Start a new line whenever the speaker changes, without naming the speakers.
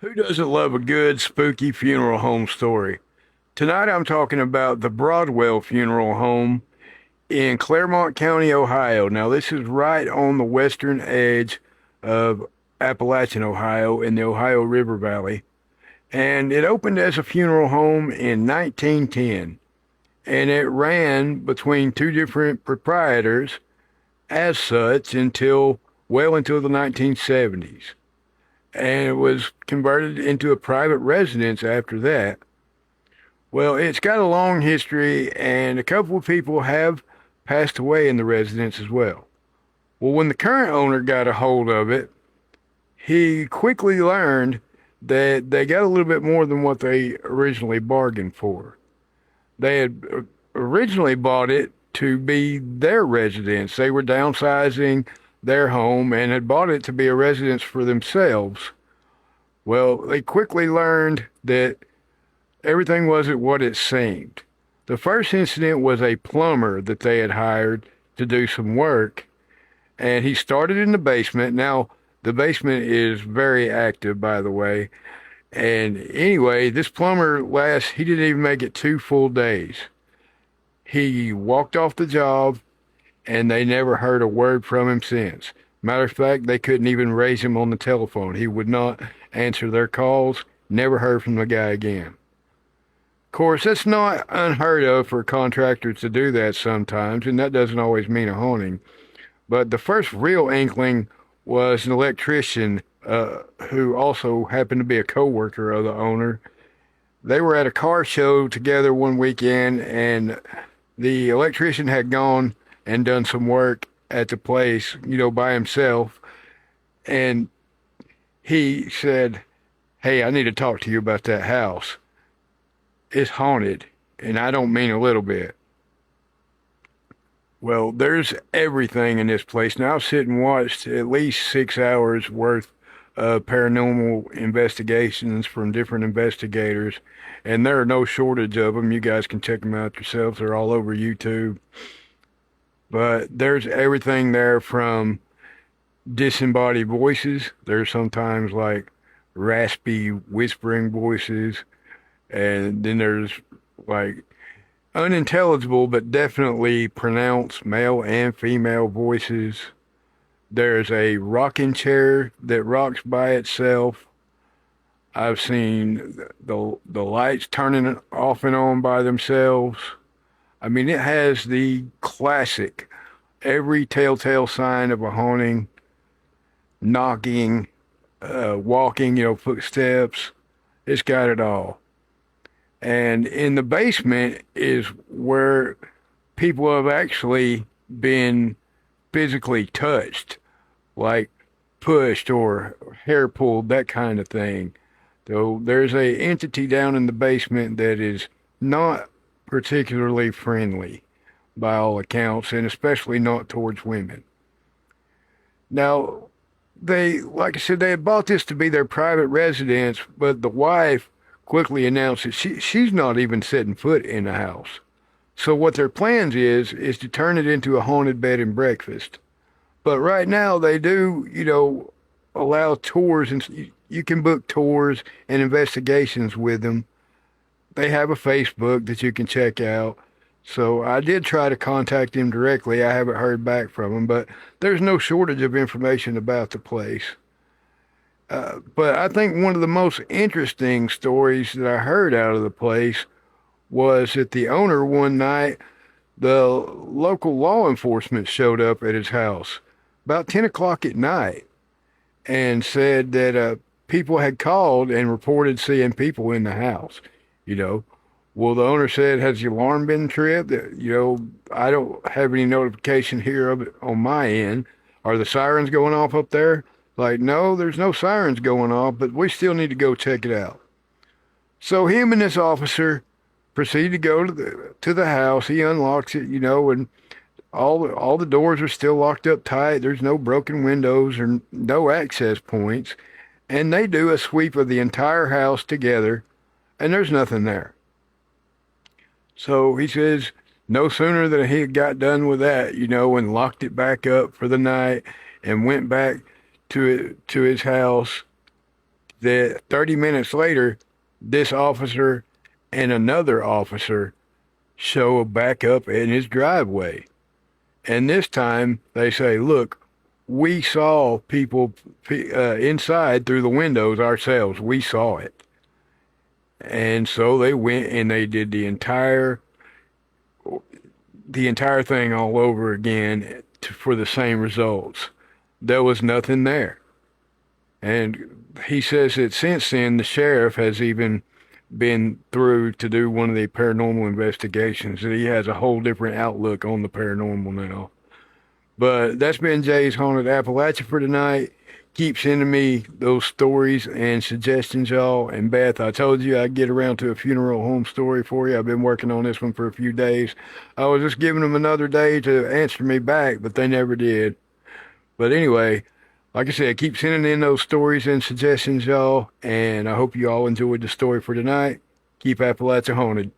Who doesn't love a good, spooky funeral home story? Tonight I'm talking about the Broadwell Funeral Home in Claremont County, Ohio. Now, this is right on the western edge of Appalachian, Ohio, in the Ohio River Valley. And it opened as a funeral home in 1910. And it ran between two different proprietors as such until well into the 1970s. And it was converted into a private residence after that. Well, it's got a long history, and a couple of people have passed away in the residence as well. Well, when the current owner got a hold of it, he quickly learned that they got a little bit more than what they originally bargained for. They had originally bought it to be their residence. They were downsizing their home and had bought it to be a residence for themselves. Well, they quickly learned that everything wasn't what it seemed. The first incident was a plumber that they had hired to do some work, and he started in the basement. Now, the basement is very active, by the way. And anyway, this plumber he didn't even make it 2 full days. He walked off the job, and they never heard a word from him since. Matter of fact, they couldn't even raise him on the telephone. He would not answer their calls, never heard from the guy again. Of course, that's not unheard of for contractors to do that sometimes, and that doesn't always mean a haunting. But the first real inkling was an electrician who also happened to be a co-worker of the owner. They were at a car show together one weekend, and the electrician had gone and done some work at the place, by himself. And he said, "Hey, I need to talk to you about that house. It's haunted, and I don't mean a little bit." Well, there's everything in this place. Now, I've sit and watched at least 6 hours worth of paranormal investigations from different investigators, and there are no shortage of them. You guys can check them out yourselves. They're all over YouTube. But there's everything there from disembodied voices. There's sometimes like raspy whispering voices, and then there's like unintelligible but definitely pronounced male and female voices. There's a rocking chair that rocks by itself. I've seen the lights turning off and on by themselves. I mean, it has the classic, every telltale sign of a haunting, knocking, walking, footsteps. It's got it all. And in the basement is where people have actually been physically touched, like pushed or hair pulled, that kind of thing. So there's a entity down in the basement that is not particularly friendly by all accounts, and especially not towards women. Now, like I said, they had bought this to be their private residence, but the wife quickly announced that she's not even setting foot in the house. So what their plans is to turn it into a haunted bed and breakfast. But right now they do, allow tours, and you can book tours and investigations with them. They have a Facebook that you can check out. So I did try to contact him directly. I haven't heard back from him, but there's no shortage of information about the place. But I think one of the most interesting stories that I heard out of the place was that the owner one night, the local law enforcement showed up at his house about 10 o'clock at night and said that people had called and reported seeing people in the house, you know. Well, the owner said, "Has the alarm been tripped? I don't have any notification here of it on my end. Are the sirens going off up there?" Like, "No, there's no sirens going off, but we still need to go check it out." So him and this officer proceed to go to the house. He unlocks it, and all the doors are still locked up tight. There's no broken windows or no access points, and they do a sweep of the entire house together, and there's nothing there. So he says no sooner than he got done with that, and locked it back up for the night and went back to his house. that 30 minutes later, this officer and another officer show back up in his driveway. And this time they say, look, we saw people inside through the windows ourselves. We saw it. And so they went and they did the entire thing all over again for the same results. There was nothing there. And he says that since then, the sheriff has even been through to do one of the paranormal investigations, and he has a whole different outlook on the paranormal now. But that's been Jay's Haunted Appalachia for tonight. Keep sending me those stories and suggestions, y'all. And Beth, I told you I'd get around to a funeral home story for you. I've been working on this one for a few days. I was just giving them another day to answer me back, but they never did. But anyway, like I said, keep sending in those stories and suggestions, y'all. And I hope you all enjoyed the story for tonight. Keep Appalachia haunted.